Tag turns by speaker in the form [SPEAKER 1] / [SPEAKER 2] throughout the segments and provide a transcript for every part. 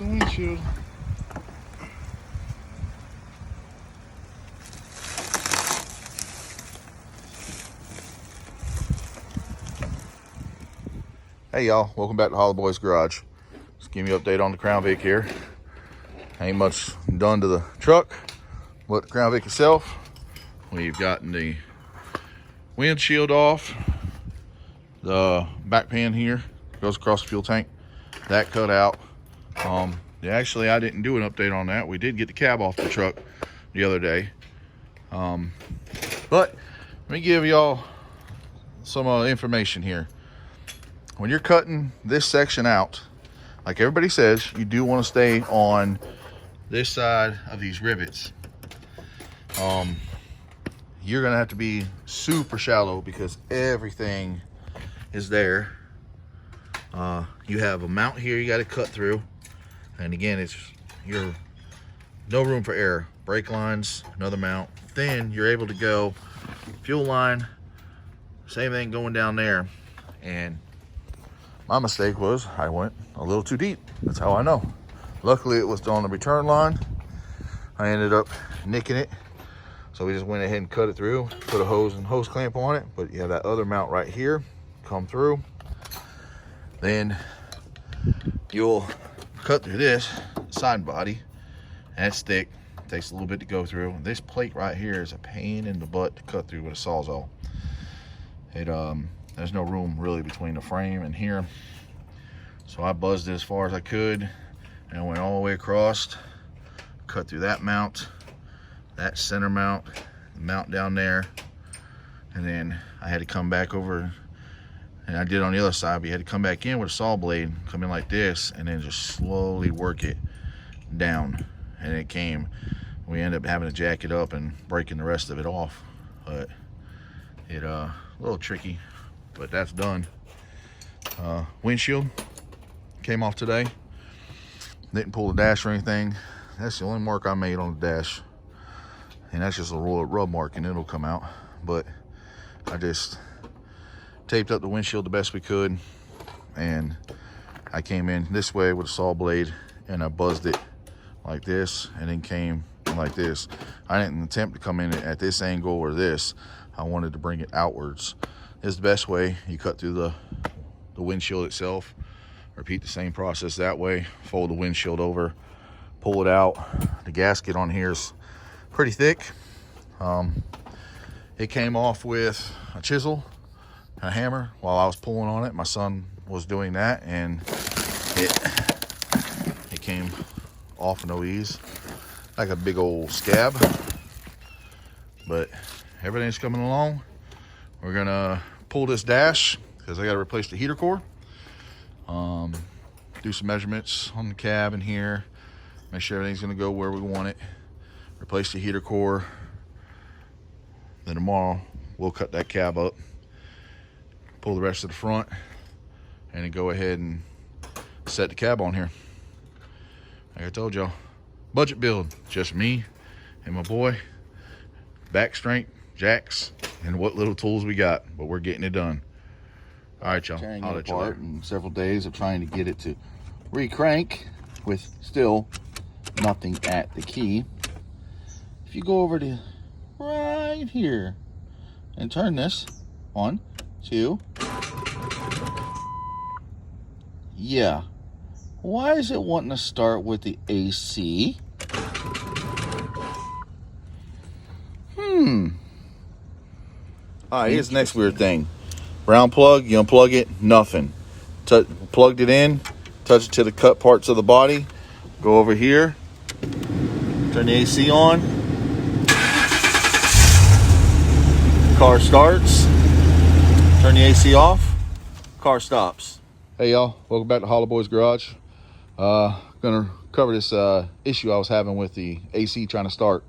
[SPEAKER 1] the windshield. Hey y'all, welcome back to Hollow Boys Garage. Just give me an update on the Crown Vic here. Ain't much done to the truck, but the Crown Vic itself, we've gotten the windshield off. The back pan here goes across the fuel tank. That cut out. Actually, I didn't do an update on that. We did get the cab off the truck the other day. But let me give y'all some information here. When you're cutting this section out, like everybody says, you do want to stay on this side of these rivets. You're gonna have to be super shallow because everything is there. You have a mount here you got to cut through, and again, you're no room for error. Brake lines, another mount. Then you're able to go fuel line, same thing going down there. And my mistake was I went a little too deep. That's how I know. Luckily, it was on the return line. I ended up nicking it, so we just went ahead and cut it through, put a hose and hose clamp on it. But you have that other mount right here, come through. Then you'll cut through this side body. That's thick. It takes a little bit to go through. This plate right here is a pain in the butt to cut through with a Sawzall. There's no room really between the frame and here. So I buzzed it as far as I could and I went all the way across, cut through that mount, that center mount, the mount down there, and then I had to come back over, and I did on the other side, but you had to come back in with a saw blade, come in like this, and then just slowly work it down. And it came, we ended up having to jack it up and breaking the rest of it off. But it a little tricky, but that's done. Windshield came off today. Didn't pull the dash or anything. That's the only mark I made on the dash, and that's just a rub mark and it'll come out. But I just taped up the windshield the best we could, and I came in this way with a saw blade and I buzzed it like this, and then came like this. I didn't attempt to come in at this angle or this. I wanted to bring it outwards. This is the best way. You cut through the windshield itself. Repeat the same process that way. Fold the windshield over, pull it out. The gasket on here is pretty thick. It came off with a chisel and a hammer while I was pulling on it. My son was doing that, and it came off no ease, like a big old scab. But everything's coming along. We're gonna pull this dash because I got to replace the heater core. Do some measurements on the cab in here, make sure everything's gonna go where we want it. Replace the heater core. Then tomorrow we'll cut that cab up, pull the rest of the front, and then go ahead and set the cab on here. Like I told y'all, budget build, just me and my boy, back strength, jacks, and what little tools we got, but we're getting it done. All right, y'all.
[SPEAKER 2] Tearing it apart in several days of trying to get it to re-crank with still nothing at the key. If you go over to right here and turn this 1, 2, yeah. Why is it wanting to start with the AC?
[SPEAKER 1] All right, here's the next weird thing. Brown plug, you unplug it, nothing. Plugged it in, touch it to the cut parts of the body. Go over here, turn the AC on. Car starts. Turn the AC off, car stops. Hey y'all, welcome back to Hollow Boys Garage. Gonna cover this issue I was having with the AC trying to start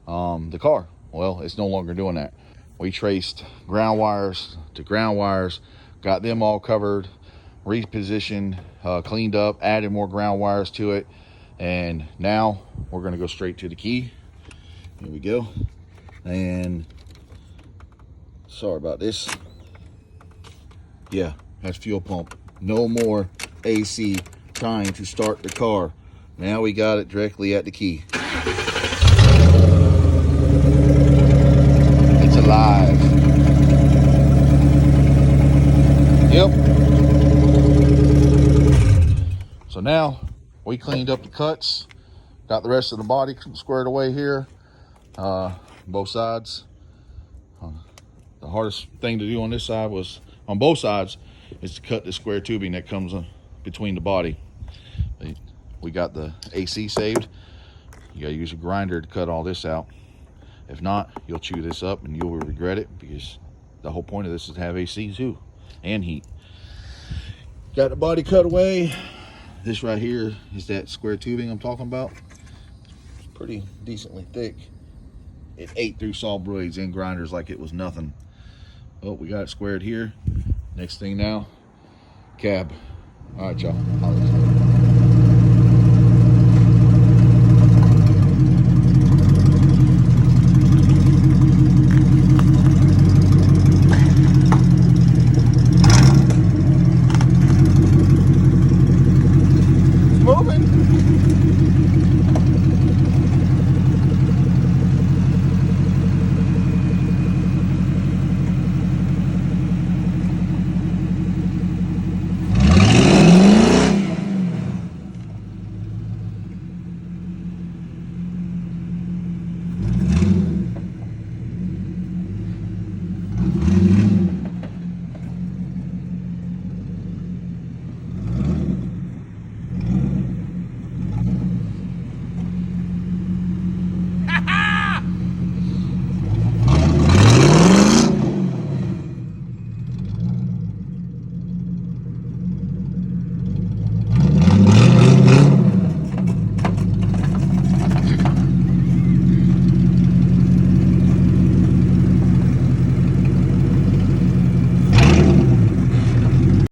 [SPEAKER 1] the car. Well, it's no longer doing that. We traced ground wires to ground wires, got them all covered, repositioned, cleaned up, added more ground wires to it, and now we're gonna go straight to the key. Here we go. And sorry about this. Yeah, that's fuel pump. No more AC trying to start the car.
[SPEAKER 2] Now we got it directly at the key. It's alive. Yep. So now we cleaned up the cuts, got the rest of the body squared away here, both sides. The hardest thing to do on this side was, on both sides, is to cut the square tubing that comes between the body. We got the AC saved. You gotta use a grinder to cut all this out. If not, you'll chew this up and you'll regret it, because the whole point of this is to have AC too, and heat. Got the body cut away. This right here is that square tubing I'm talking about. It's pretty decently thick. It ate through saw blades and grinders like it was nothing. Oh, we got it squared here. Next thing now, cab. All right, y'all.